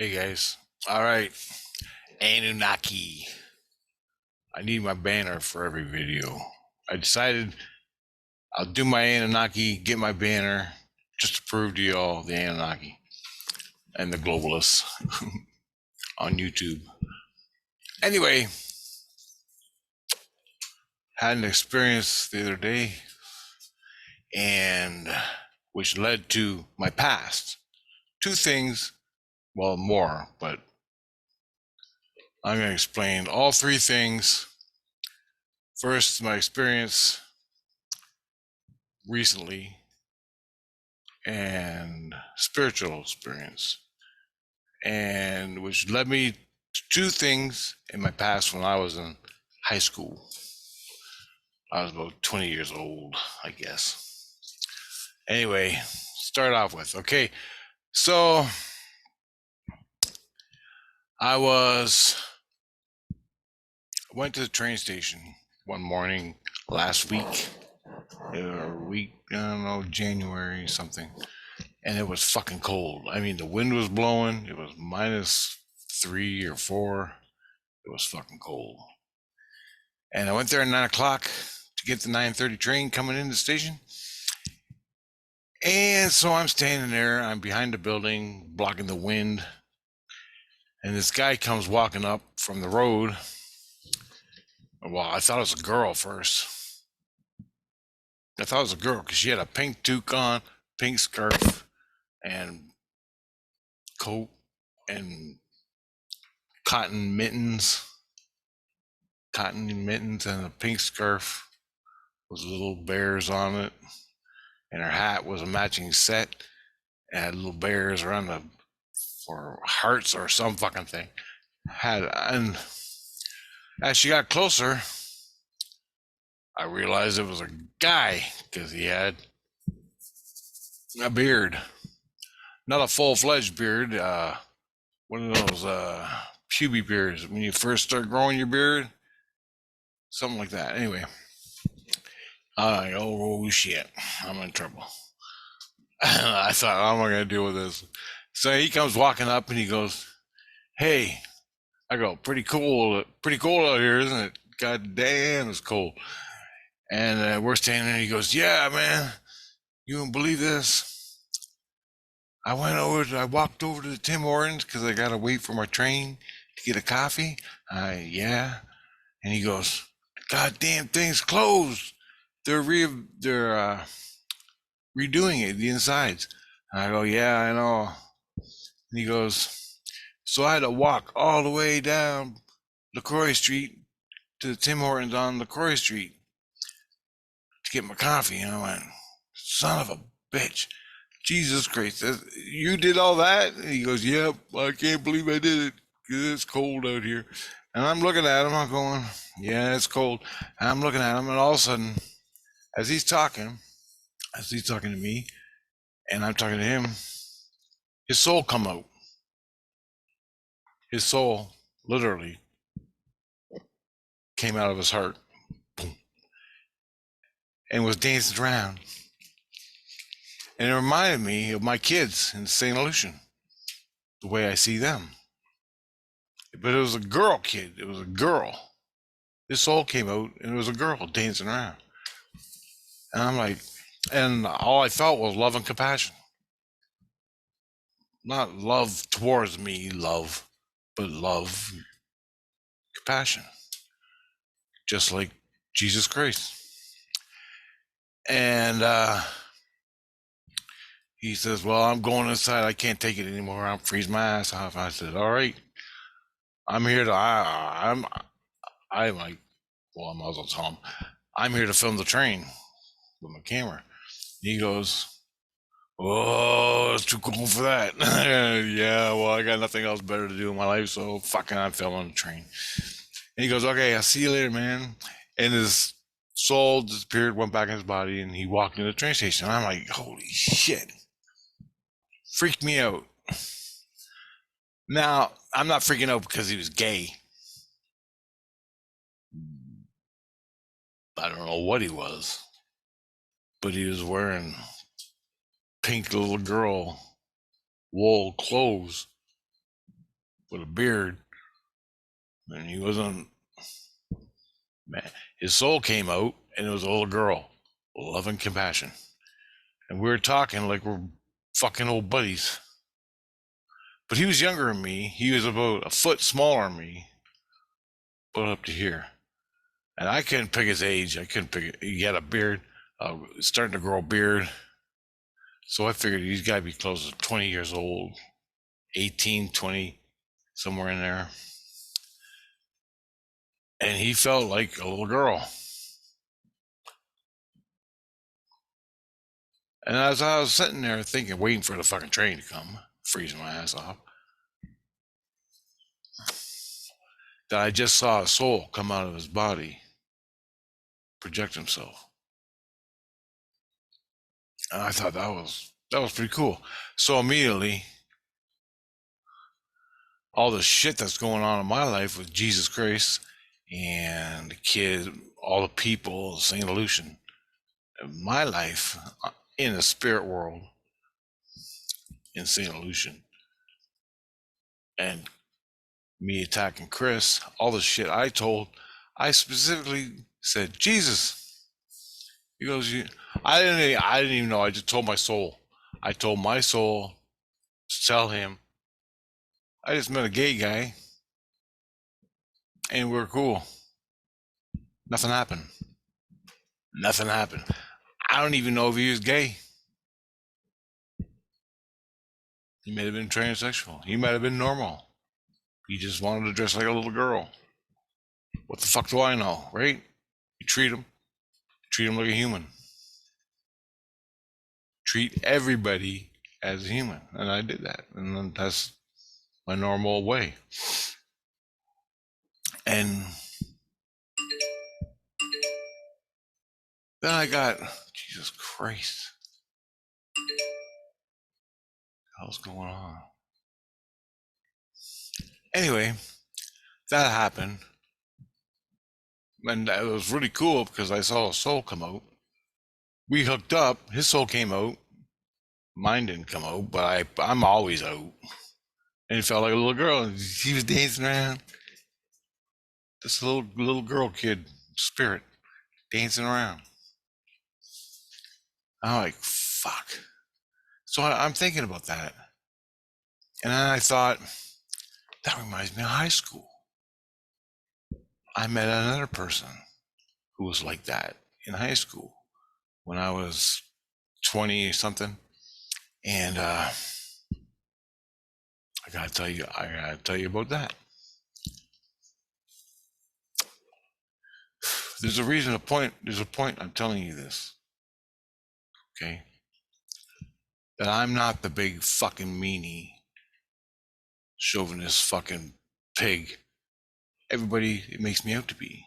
Hey guys. All right. Anunnaki. I need my banner for every video. I decided I'll do my Anunnaki, get my banner, just to prove to y'all the Anunnaki and the globalists on YouTube. Anyway, had an experience the other day and which led to my past. Two things, well, more, but I'm going to explain all three things. First, my experience recently and spiritual experience, and which led me to two things in my past when I was in high school. I was about 20 years old, I guess. Anyway, start off with okay. So I went to the train station one morning last week, I don't know, January something, and it was fucking cold. I mean, the wind was blowing. It was -3 or -4. It was fucking cold. And I went there at 9 o'clock to get the 9:30 train coming in the station. And so I'm standing there. I'm behind the building, blocking the wind. And this guy comes walking up from the road. Well, I thought it was a girl first. I thought it was a girl because she had a pink toque on, pink scarf, and coat, and cotton mittens, and a pink scarf with little bears on it. And her hat was a matching set. It had little bears around the or hearts or some fucking thing. And as she got closer, I realized it was a guy because he had a beard, not a full-fledged beard. One of those pubic beards when you first start growing your beard, something like that. Anyway, oh shit, I'm in trouble. I thought, how am I gonna deal with this? So he comes walking up and he goes, "Hey," I go, pretty cool out here, isn't it? God damn, it's cold. And we're standing there. And he goes, "Yeah, man, you won't believe this. I walked over to the Tim Hortons because I gotta wait for my train to get a coffee." Yeah. And he goes, "God damn thing's closed. They're redoing it, the insides." And I go, "Yeah, I know." And he goes, "So I had to walk all the way down LaCroix Street to the Tim Hortons on LaCroix Street to get my coffee." And I went, "Son of a bitch. Jesus Christ, you did all that?" And he goes, "Yep, I can't believe I did it because it's cold out here." And I'm looking at him, I'm going, "Yeah, it's cold." And I'm looking at him, and all of a sudden, as he's talking to me, and I'm talking to him, his soul come out. His soul literally came out of his heart, boom, and was dancing around. And it reminded me of my kids in St. Lucian, the way I see them. But it was a girl kid. It was a girl. His soul came out, and it was a girl dancing around. And I'm like, and all I felt was love and compassion. Not love towards me, but love, compassion, just like Jesus Christ. And he says, "Well, I'm going inside. I can't take it anymore. I'm freezing my ass off." I said, "All right, I'm here to. I'm like, well, I might as well tell him, I'm here to film the train with my camera." He goes, "Oh, it's too cool for that." Yeah, well, I got nothing else better to do in my life, so fucking I'm filming the train. And he goes, "Okay, I'll see you later, man." And his soul disappeared, went back in his body, and he walked into the train station. And I'm like, holy shit. Freaked me out. Now, I'm not freaking out because he was gay. I don't know what he was, but he was wearing pink little girl wool clothes with a beard, and he wasn't. Man, his soul came out, and it was a little girl, love and compassion, and we were talking like we're fucking old buddies. But he was younger than me. He was about a foot smaller than me, but up to here. And I couldn't pick his age. I couldn't pick it. He had a beard, starting to grow a beard. So I figured he's got to be close to 20 years old, 18, 20, somewhere in there. And he felt like a little girl. And as I was sitting there thinking, waiting for the fucking train to come, freezing my ass off, that I just saw a soul come out of his body, project himself. And I thought that was pretty cool. So immediately, all the shit that's going on in my life with Jesus Christ and the kid, all the people, St. Lucian, my life in the spirit world in St. Lucian, and me attacking Chris, all the shit I told, I specifically said, Jesus. He goes, I didn't even know. I just told my soul. I told my soul to tell him I just met a gay guy and we're cool. Nothing happened. Nothing happened. I don't even know if he was gay. He may have been transsexual. He might have been normal. He just wanted to dress like a little girl. What the fuck do I know, right? You treat him like a human. Treat everybody as a human. And I did that. And then that's my normal way. And then I got, Jesus Christ. What the hell's going on? Anyway, that happened. And it was really cool because I saw a soul come out. We hooked up. His soul came out. Mine didn't come out, but I'm always out. And it felt like a little girl. And she was dancing around. This little girl kid spirit dancing around. I'm like, fuck. So I'm thinking about that. And then I thought, that reminds me of high school. I met another person who was like that in high school when I was 20 or something. And I gotta tell you about that. There's a point I'm telling you this. Okay? That I'm not the big fucking meanie, chauvinist fucking pig everybody it makes me out to be.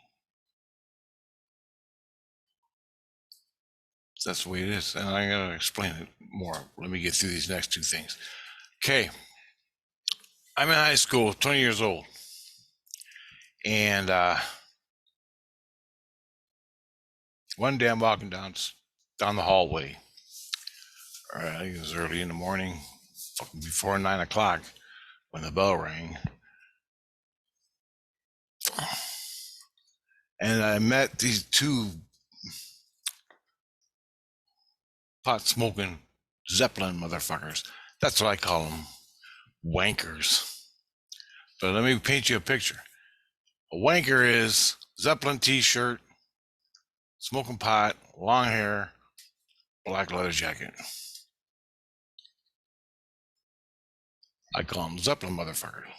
That's the way it is. And I'm going to explain it more. Let me get through these next two things. Okay. I'm in high school, 20 years old. And one day I'm walking down the hallway. I think it was early in the morning, before 9 o'clock, when the bell rang. And I met these two pot smoking Zeppelin motherfuckers. That's what I call them, wankers. But let me paint you a picture. A wanker is Zeppelin t-shirt, smoking pot, long hair, black leather jacket. I call them Zeppelin motherfuckers.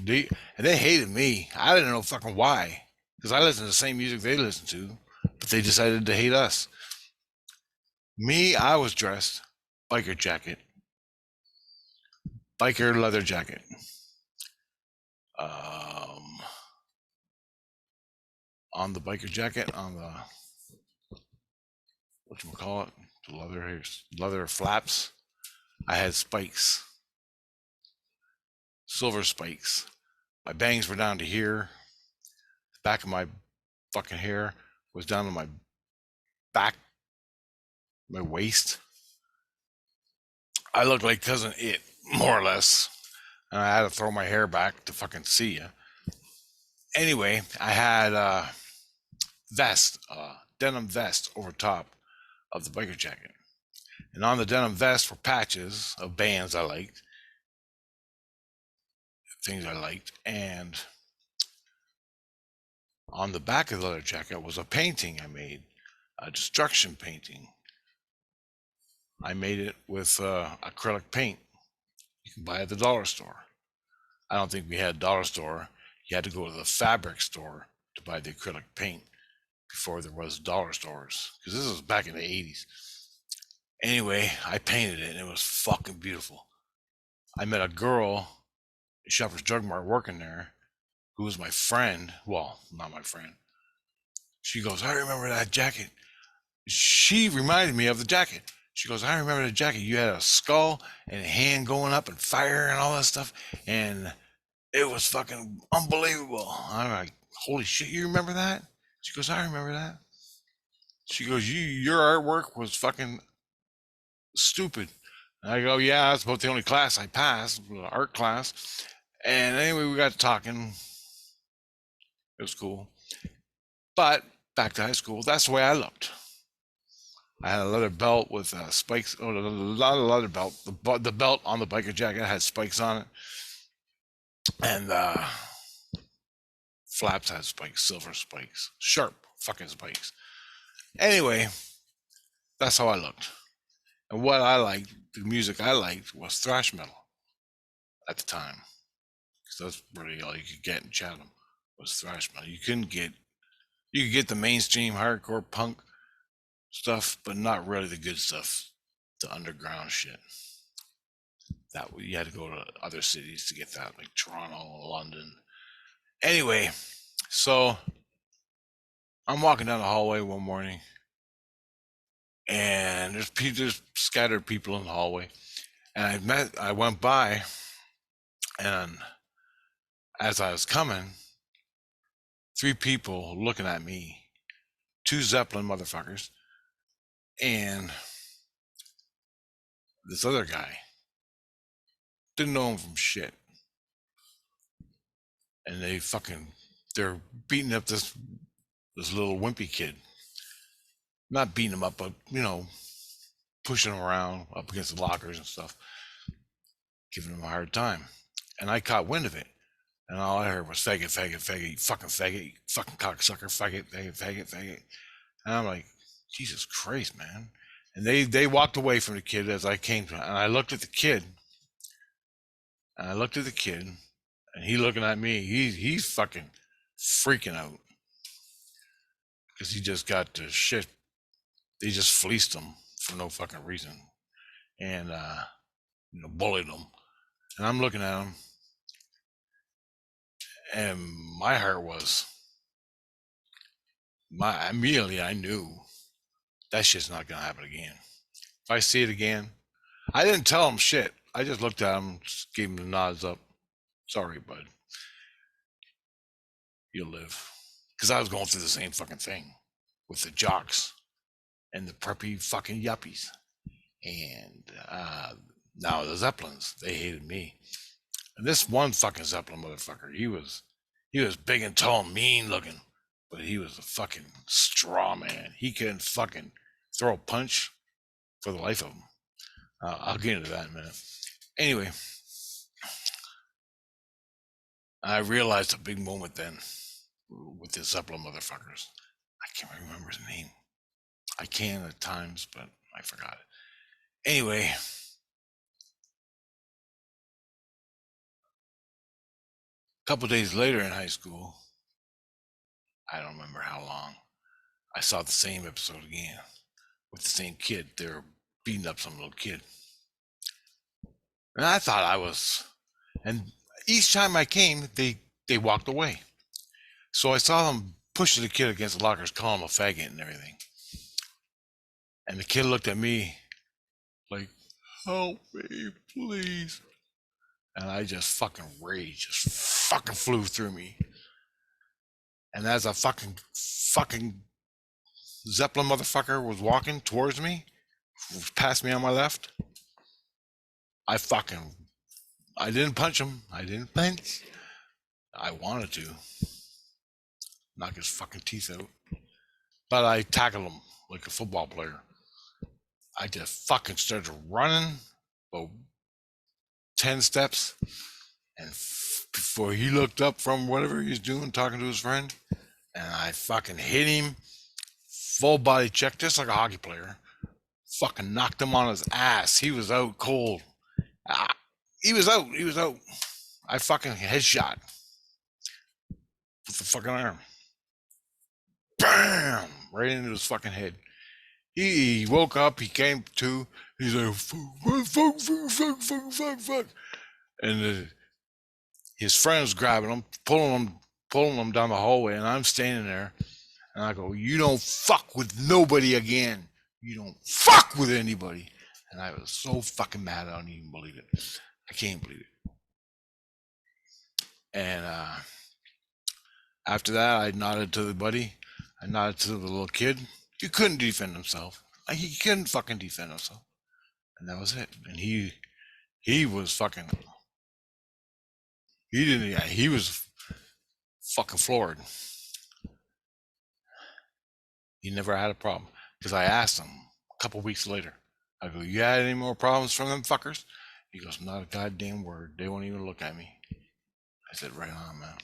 They hated me. I didn't know fucking why, because I listen to the same music they listen to, but they decided to hate us. Me, I was dressed biker jacket, biker leather jacket. On the biker jacket, on the whatchamacallit, the leather flaps, I had spikes, silver spikes. My bangs were down to here. The back of my fucking hair was down to my back, my waist. I looked like Cousin It more or less. And I had to throw my hair back to fucking see you. Anyway, I had a vest, denim vest over top of the biker jacket. And on the denim vest were patches of bands I liked, things I liked. And on the back of the leather jacket was a painting I made, a destruction painting. I made it with acrylic paint. You can buy it at the dollar store. I don't think we had a dollar store. You had to go to the fabric store to buy the acrylic paint before there was dollar stores, because this was back in the 80s. Anyway, I painted it and it was fucking beautiful. I met a girl at Shoppers Drug Mart working there who was my friend. Well, not my friend. She goes, I remember that jacket. She reminded me of the jacket. She goes, I remember the jacket. You had a skull and a hand going up and fire and all that stuff. And it was fucking unbelievable. I'm like, holy shit, you remember that? She goes, I remember that. She goes, your artwork was fucking stupid. And I go, yeah, that's about the only class I passed, art class. And anyway, we got talking. It was cool. But back to high school, that's the way I looked. I had a leather belt with spikes, a lot of leather belt. The belt on the biker jacket had spikes on it. And flaps had spikes, silver spikes, sharp fucking spikes. Anyway, that's how I looked. And what I liked, the music I liked, was thrash metal at the time. Because that's really all you could get in Chatham was thrash metal. You could get the mainstream hardcore punk stuff, but not really the good stuff, the underground shit. That you had to go to other cities to get that, like Toronto, London. Anyway, so I'm walking down the hallway one morning, and there's scattered people in the hallway, and I went by, and as I was coming, 3 people looking at me, 2 Zeppelin motherfuckers, and this other guy. Didn't know him from shit. And they're beating up this little wimpy kid. Not beating him up, but, pushing him around up against the lockers and stuff, giving him a hard time. And I caught wind of it. And all I heard was faggot, faggot, faggot, you fucking cocksucker, faggot, faggot, faggot, faggot. And I'm like, Jesus Christ, man. And they walked away from the kid as I came to him. And I looked at the kid. And he looking at me. He's fucking freaking out. Because he just got the shit. They just fleeced him for no fucking reason. And, bullied him. And I'm looking at him. And my heart was, immediately I knew that shit's not going to happen again. If I see it again, I didn't tell him shit. I just looked at him, just gave him the nods up. Sorry, bud. You'll live. Because I was going through the same fucking thing with the jocks and the preppy fucking yuppies. And now the Zeppelins, they hated me. And this one fucking Zeppelin motherfucker, he was big and tall, mean looking, but he was a fucking straw man. He couldn't fucking throw a punch for the life of him. I'll get into that in a minute. Anyway, I realized a big moment then with the Zeppelin motherfuckers. I can't remember his name. I can at times, but I forgot it. Anyway, a couple days later in high school, I don't remember how long, I saw the same episode again with the same kid. They were beating up some little kid. And I thought and each time I came, they walked away. So I saw them pushing the kid against the lockers, calling him a faggot and everything. And the kid looked at me like, help me, please. And I just fucking rage just fucking flew through me. And as a fucking Zeppelin motherfucker was walking towards me, past me on my left, I fucking I didn't punch him. I didn't punch. I wanted to knock his fucking teeth out, but I tackled him like a football player. I just fucking started running about 10 steps, and before he looked up from whatever he's doing, talking to his friend, and I fucking hit him full body check, just like a hockey player. Fucking knocked him on his ass. He was out cold. Ah, he was out. He was out. I fucking headshot with the fucking arm. Bam! Right into his fucking head. He woke up. He came to. He's like, fuck. And his friend was grabbing him, pulling him down the hallway, and I'm standing there, and I go, "You don't fuck with nobody again. You don't fuck with anybody." And I was so fucking mad, I don't even believe it. I can't believe it. And after that, I nodded to the buddy. I nodded to the little kid. He couldn't defend himself. He couldn't fucking defend himself. And that was it. And he was fucking. He didn't. Yeah, he was fucking floored. He never had a problem because I asked him a couple weeks later. I go, "You had any more problems from them fuckers?" He goes, "Not a goddamn word. They won't even look at me." I said, "Right on, man."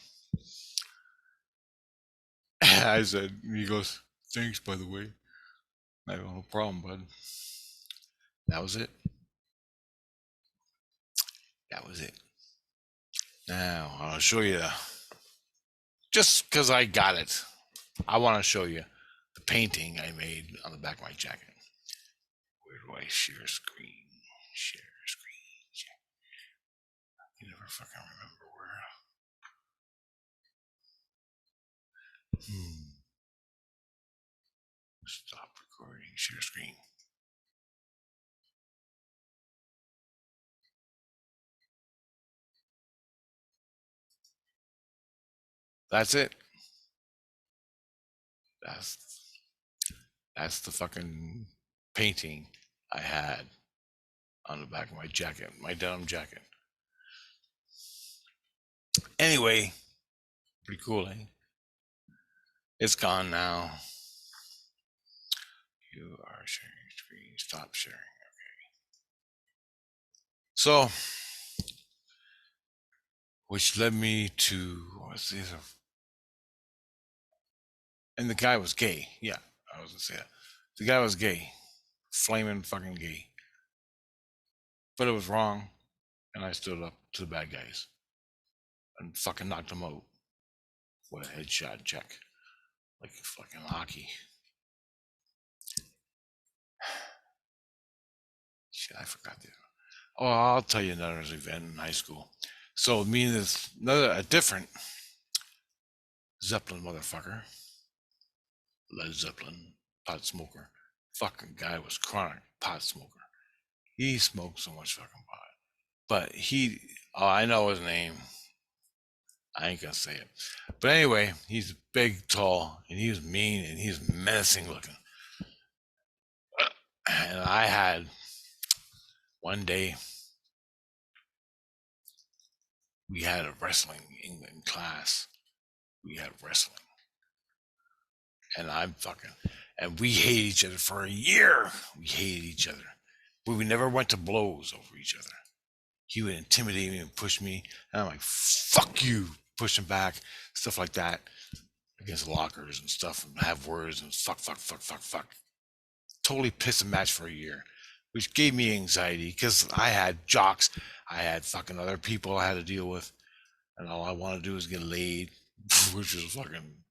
I said, he goes, "Thanks, by the way." I go, "No problem, bud." That was it. That was it. Now, I'll show you, just because I got it, I want to show you the painting I made on the back of my jacket. Where do I share screen? Share screen. You never fucking remember where. Stop recording. Share screen. That's it. That's that's the fucking painting I had on the back of my jacket, my denim jacket. Anyway, pretty cool, eh? It's gone now. You are sharing screen. Stop sharing. Okay. So, which led me to what's the other? And the guy was gay. Yeah, I was gonna say that. The guy was gay, flaming fucking gay. But it was wrong, and I stood up to the bad guys and fucking knocked them out with a headshot check, like fucking hockey. Shit, I forgot that. Oh, I'll tell you another event in high school. So me and a different Zeppelin motherfucker, Led Zeppelin, pot smoker. Fucking guy was chronic pot smoker. He smoked so much fucking pot. But oh, I know his name. I ain't gonna say it. But anyway, he's big, tall, and he was mean, and he was menacing looking. And I had one day, we had a wrestling in class. We had wrestling. And and we hated each other for a year. We hated each other. But we never went to blows over each other. He would intimidate me and push me. And I'm like, "Fuck you," push him back, stuff like that, against lockers and stuff, and have words and fuck. Totally pissed a match for a year, which gave me anxiety because I had jocks, I had fucking other people I had to deal with, and all I wanted to do was get laid, which was fucking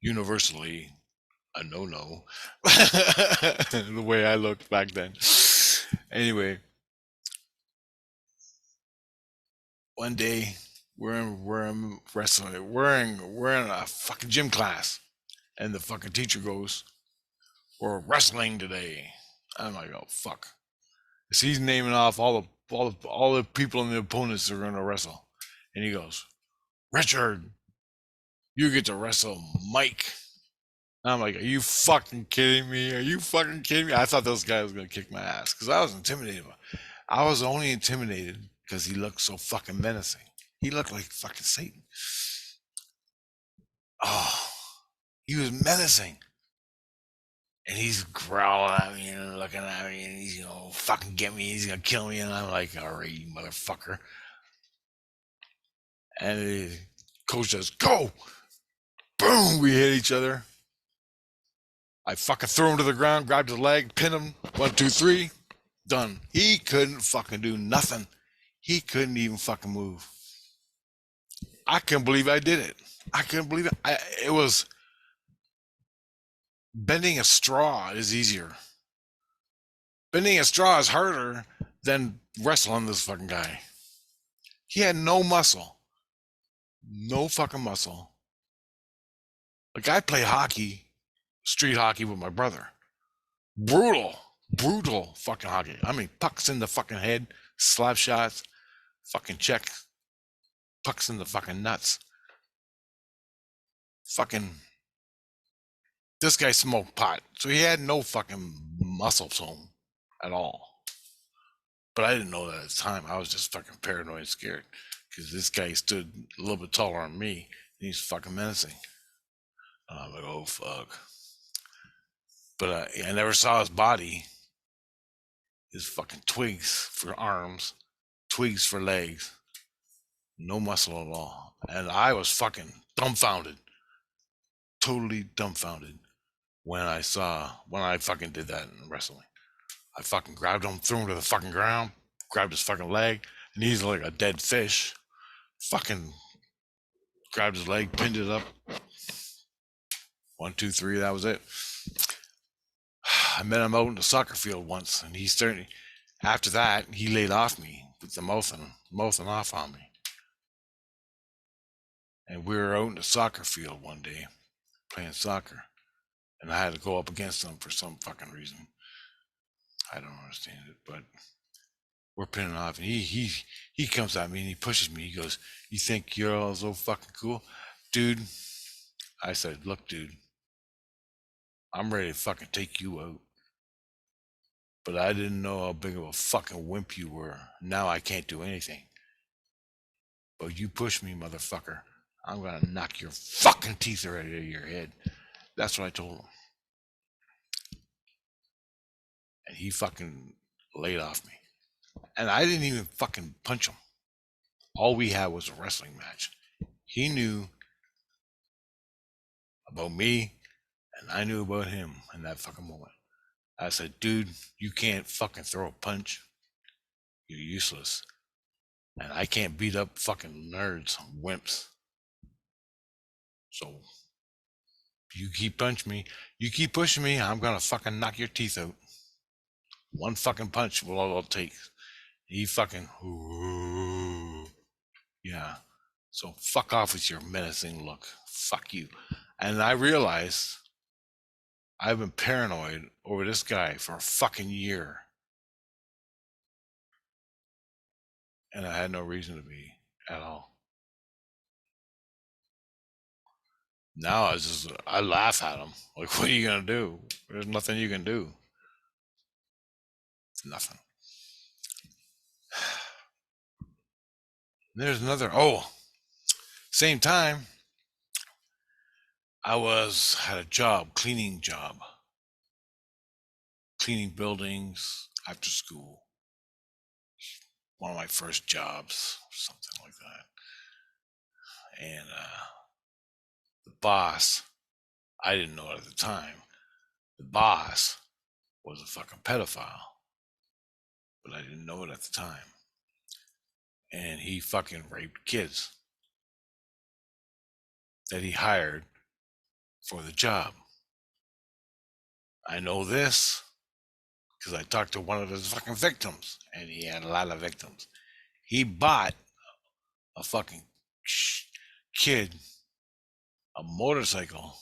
universally a no-no. The way I looked back then. Anyway, one day we're in wrestling. We're in a fucking gym class, and the fucking teacher goes, "We're wrestling today." I'm like, "Oh fuck!" So he's naming off all the people and the opponents that are gonna wrestle, and he goes, "Richard, you get to wrestle Mike." And I'm like, "Are you fucking kidding me? Are you fucking kidding me?" I thought those guys were gonna kick my ass because I was intimidated. I was only intimidated because he looked so fucking menacing. He looked like fucking Satan. Oh, he was menacing. And he's growling at me and looking at me, and he's gonna fucking get me. He's gonna kill me, and I'm like, all right, you motherfucker. And the coach says, go. Boom, we hit each other. I fucking threw him to the ground, grabbed his leg, pinned him. 1, 2, 3, done. He couldn't fucking do nothing. He couldn't even fucking move. I couldn't believe I did it. I couldn't believe it. It was bending a straw is easier. Bending a straw is harder than wrestling this fucking guy. He had no muscle. No fucking muscle. Like, I play hockey, street hockey with my brother. Brutal fucking hockey. I mean, pucks in the fucking head, slap shots, fucking check, pucks in the fucking nuts. Fucking, this guy smoked pot, so he had no fucking muscle to him at all. But I didn't know that at the time. I was just fucking paranoid and scared because this guy stood a little bit taller than me, and he's fucking menacing. And I'm like, oh fuck. But I never saw his body. His fucking twigs for arms, twigs for legs, no muscle at all. And I was fucking dumbfounded, totally dumbfounded when I fucking did that in wrestling. I fucking grabbed him, threw him to the fucking ground, grabbed his fucking leg, and he's like a dead fish. Fucking grabbed his leg, pinned it up. 1, 2, 3, that was it. I met him out in the soccer field once, and after that, he laid off me with the mouthing off on me. And we were out in the soccer field one day playing soccer, and I had to go up against him for some fucking reason. I don't understand it, but we're pinning off, and he comes at me and he pushes me. He goes, "You think you're all so fucking cool, dude?" I said, "Look, dude, I'm ready to fucking take you out. But I didn't know how big of a fucking wimp you were. Now I can't do anything. But you push me, motherfucker. I'm gonna knock your fucking teeth right out of your head." That's what I told him. And he fucking laid off me. And I didn't even fucking punch him. All we had was a wrestling match. He knew about me, and I knew about him in that fucking moment. I said, "Dude, you can't fucking throw a punch. You're useless. And I can't beat up fucking nerds, wimps. So you keep punching me, you keep pushing me, I'm gonna fucking knock your teeth out. One fucking punch will all it'll take." He fucking, ooh, yeah. So fuck off with your menacing look. Fuck you. And I realized I've been paranoid over this guy for a fucking year. And I had no reason to be at all. Now I laugh at him. Like, what are you gonna do? There's nothing you can do. Nothing. There's another, same time, I had a cleaning job, cleaning buildings after school. One of my first jobs, something like that. And the boss, I didn't know it at the time, the boss was a fucking pedophile, but I didn't know it at the time. And he fucking raped kids that he hired for the job. I know this because I talked to one of his fucking victims, and he had a lot of victims. He bought a fucking kid a motorcycle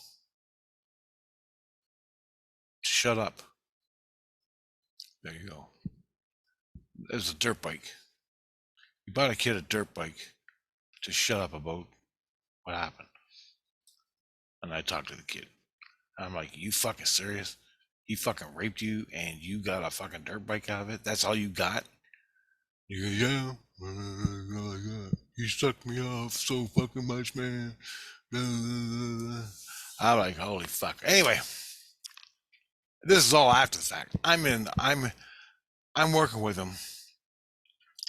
to shut up. There you go. It was a dirt bike. He bought a kid a dirt bike to shut up about what happened. And I talked to the kid. I'm like, "You fucking serious? He fucking raped you and you got a fucking dirt bike out of it? That's all you got?" He goes, "Yeah." You sucked me off so fucking much, man. I'm like, holy fuck. Anyway, this is all after the fact. I'm working with him,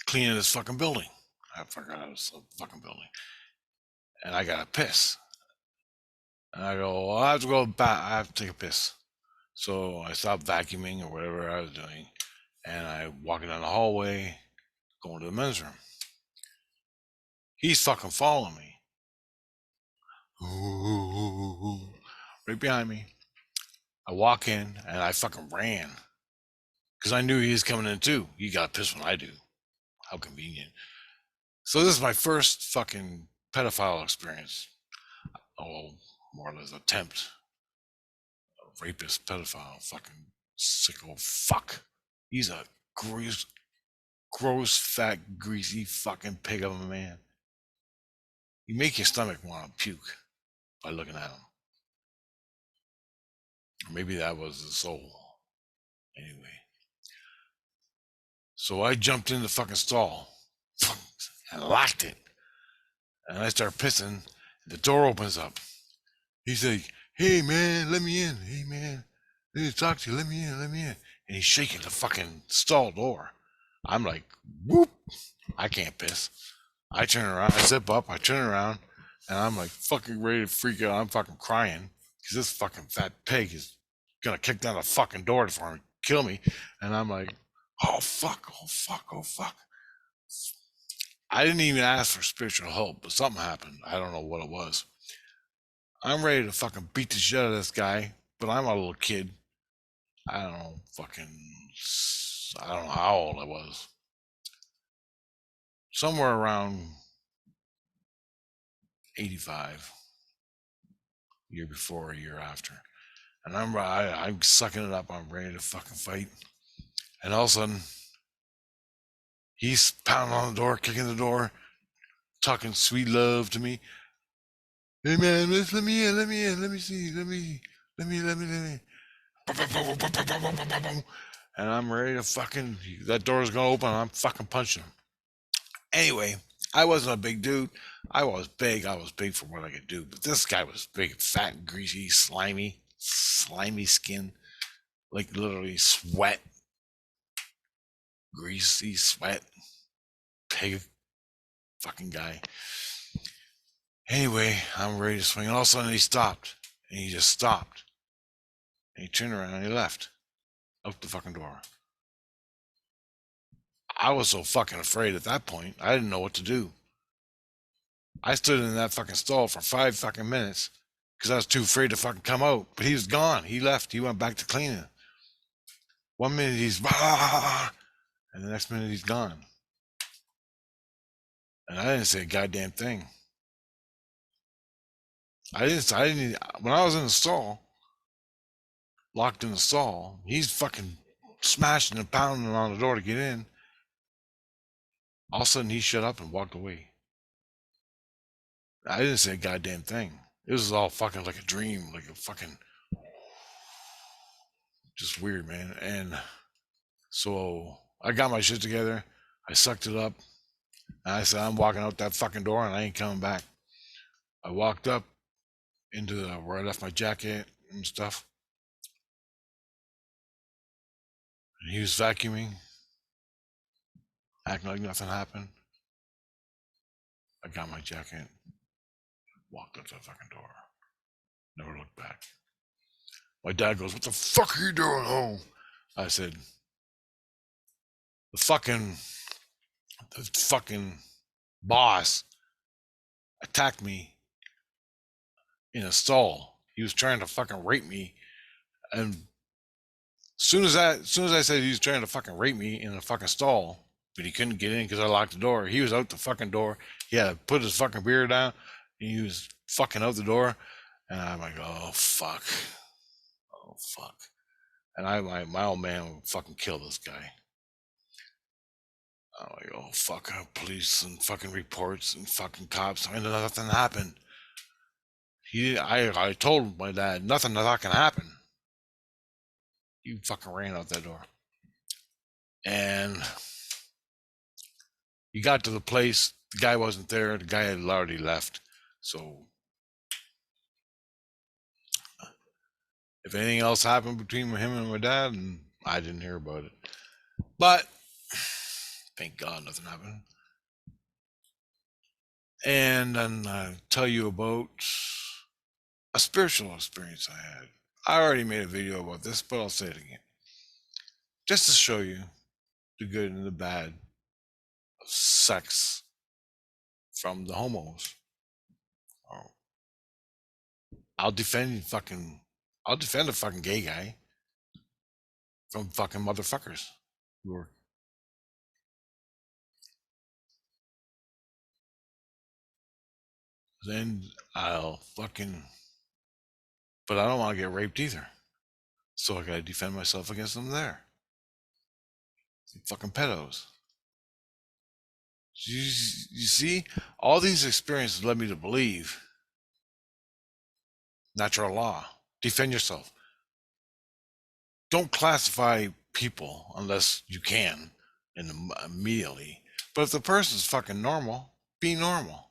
cleaning this fucking building. I forgot it was a fucking building. And I got to piss. And I go, well, I have to go back. I have to take a piss. So I stopped vacuuming or whatever I was doing. And I walking down the hallway, going to the men's room. He's fucking following me. Right behind me. I walk in and I fucking ran. Because I knew he was coming in too. He got pissed when I do. How convenient. So this is my first fucking pedophile experience. Oh, more or less attempt. A rapist, pedophile, fucking sicko fuck. He's a gross, fat, greasy fucking pig of a man. You make your stomach want to puke by looking at him. Or maybe that was the soul. Anyway. So I jumped in the fucking stall and locked it. And I start pissing. The door opens up. He's like, hey man, let me in. Hey man, let me talk to you. Let me in, let me in. And he's shaking the fucking stall door. I'm like, whoop, I can't piss. I turn around, I zip up, I turn around, and I'm like fucking ready to freak out. I'm fucking crying because this fucking fat pig is gonna kick down the fucking door for me, kill me. And I'm like, oh fuck, oh fuck, oh fuck. I didn't even ask for spiritual help, but something happened. I don't know what it was. I'm ready to fucking beat the shit out of this guy, but I'm a little kid. I don't know, I don't know how old I was. Somewhere around 85, year before or year after. And I'm sucking it up. I'm ready to fucking fight. And all of a sudden, he's pounding on the door, kicking the door, talking sweet love to me. Hey man, let me in, let me in, let me see, let me. And I'm ready to fucking, that door's gonna open, I'm fucking punching him. Anyway, I wasn't a big dude. I was big for what I could do. But this guy was big, fat, greasy, slimy skin. Like literally sweat. Greasy sweat. Pig fucking guy. Anyway, I'm ready to swing. And all of a sudden he stopped. And he just stopped. And he turned around and he left. Out the fucking door. I was so fucking afraid at that point. I didn't know what to do. I stood in that fucking stall for 5 fucking minutes because I was too afraid to fucking come out. But he was gone. He left. He went back to cleaning. 1 minute he's and the next minute he's gone. And I didn't say a goddamn thing. I didn't. When I was in the stall, locked in the stall, he's fucking smashing and pounding on the door to get in. All of a sudden he shut up and walked away. I didn't say a goddamn thing. It was all fucking like a dream, like a fucking just weird, man. And so I got my shit together. I sucked it up. And I said, I'm walking out that fucking door and I ain't coming back. I walked up into where I left my jacket and stuff. And he was vacuuming, acting like nothing happened. I got my jacket, walked up that fucking door. Never looked back. My dad goes, what the fuck are you doing home? I said, the fucking boss attacked me in a stall. He was trying to fucking rape me. And soon as I said he was trying to fucking rape me in a fucking stall, but he couldn't get in because I locked the door. He was out the fucking door. He had to put his fucking beer down. And he was fucking out the door. And I'm like, oh fuck. Oh fuck. And my old man would fucking kill this guy. I'm like, oh fuck, police and fucking reports and fucking cops. I mean, nothing happened. I told my dad nothing can happen. He fucking ran out that door. And He got to the place, the guy wasn't there, the guy had already left. So if anything else happened between him and my dad, and I didn't hear about it. But thank God nothing happened. And then I'll tell you about a spiritual experience I had. I already made a video about this, but I'll say it again. Just to show you the good and the bad of sex from the homos. Oh, I'll defend a fucking gay guy from fucking motherfuckers who are. Then I'll fucking, but I don't want to get raped either. So I gotta defend myself against them there. Fucking pedos. You see, all these experiences led me to believe natural law. Defend yourself. Don't classify people unless you can and immediately. But if the person's fucking normal, be normal.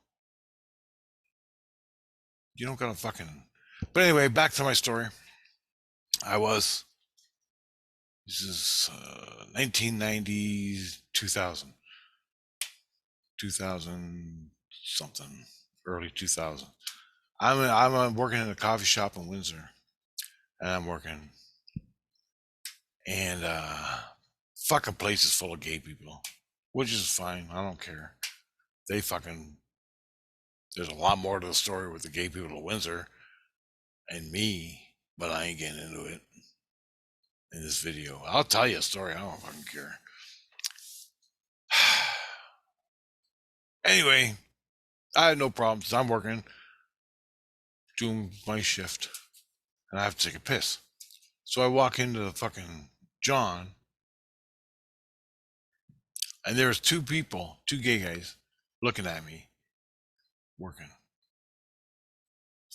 You don't gotta fucking. But anyway, back to my story. This is 1990s, 2000, 2000 something, early 2000. I'm working in a coffee shop in Windsor, and I'm working, and fucking place is full of gay people, which is fine. I don't care. They fucking. There's a lot more to the story with the gay people of Windsor and me, but I ain't getting into it in this video. I'll tell you a story. I don't fucking care. Anyway, I had no problems. I'm working, doing my shift, and I have to take a piss. So I walk into the fucking John, and there's two gay guys, looking at me, working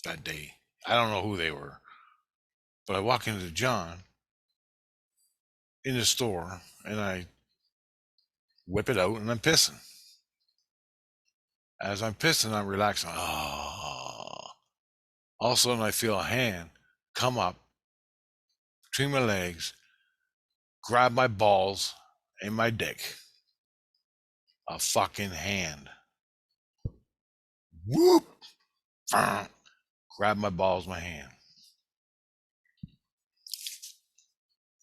that day. I don't know who they were, but I walk into the John in the store, and I whip it out, and I'm pissing. As I'm pissing, I'm relaxing. Oh. All of a sudden, I feel a hand come up between my legs, grab my balls and my dick. A fucking hand. Whoop! Grab my balls, my hand.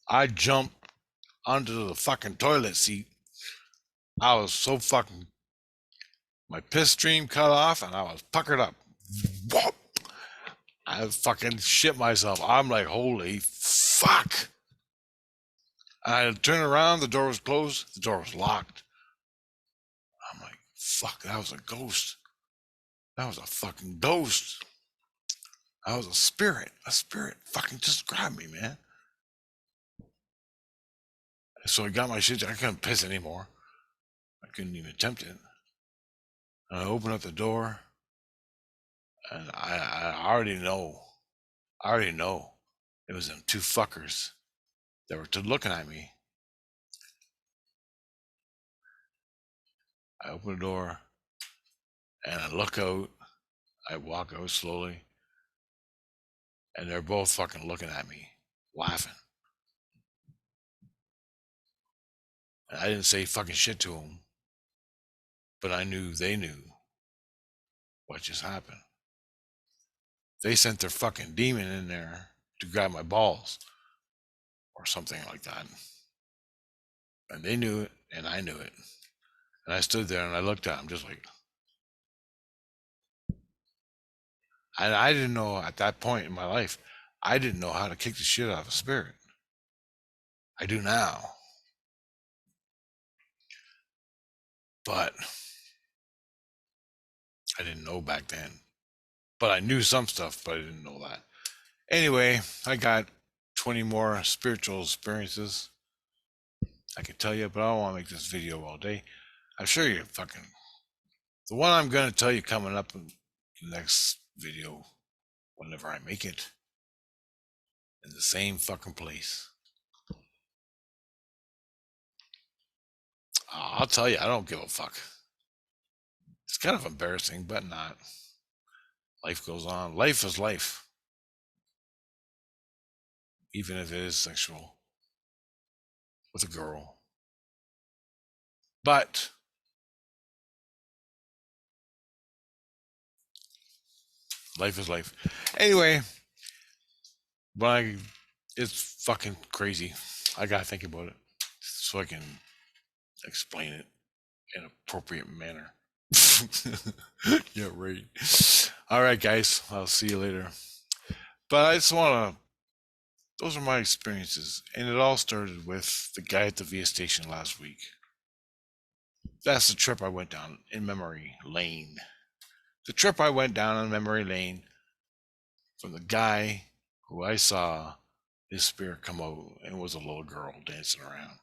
I jumped onto the fucking toilet seat. I was so fucking. My piss stream cut off and I was puckered up. Whoop! I fucking shit myself. I'm like, holy fuck. I turned around, the door was closed, the door was locked. I'm like, fuck, that was a ghost. That was a fucking ghost. That was a spirit. A spirit fucking just grabbed me, man. So I got my shit. I couldn't piss anymore. I couldn't even attempt it. And I opened up the door, and I already know. I already know. It was them two fuckers that were looking at me. I open the door, and I look out. I walk out slowly, and they're both fucking looking at me, laughing. And I didn't say fucking shit to them, but I knew they knew what just happened. They sent their fucking demon in there to grab my balls or something like that. And they knew it, and I knew it. And I stood there and I looked at them just like. And I didn't know at that point in my life, I didn't know how to kick the shit out of a spirit. I do now. But I didn't know back then. But I knew some stuff, but I didn't know that. Anyway, I got 20 more spiritual experiences I could tell you, but I don't want to make this video all day. I'm sure you're fucking. The one I'm going to tell you coming up in the next video, whenever I make it, in the same fucking place. I'll tell you, I don't give a fuck. It's kind of embarrassing, but not. Life goes on. Life is life, even if it is sexual with a girl. But life is life. Anyway, when it's fucking crazy. I gotta think about it so I can explain it in an appropriate manner. Yeah, right. All right, guys. I'll see you later. But I just want to, those are my experiences. And it all started with the guy at the VIA station last week. That's the trip I went down in memory lane. The trip I went down on memory lane from the guy who I saw his spirit come out and was a little girl dancing around.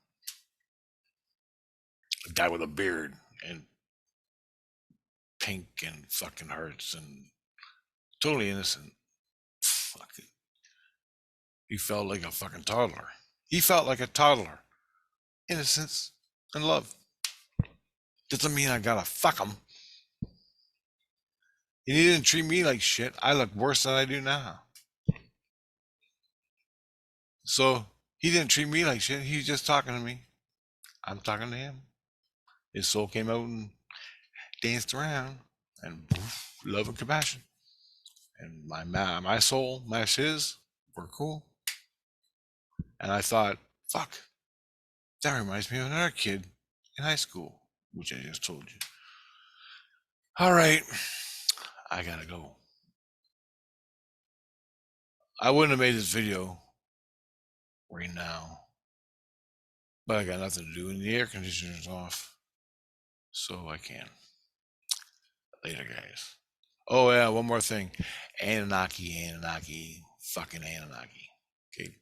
A guy with a beard and pink and fucking hearts and totally innocent. Fucking, he felt like a fucking toddler. He felt like a toddler. Innocence and love. Doesn't mean I gotta fuck him. And he didn't treat me like shit. I look worse than I do now. So he didn't treat me like shit. He was just talking to me. I'm talking to him. His soul came out and danced around, and poof, love and compassion. And my soul matched his. We're cool. And I thought, fuck, that reminds me of another kid in high school, which I just told you. All right, I gotta go. I wouldn't have made this video right now, but I got nothing to do, and the air conditioner's off, so I can. Later, guys. Oh yeah, one more thing. Anunnaki, fucking Anunnaki. Okay.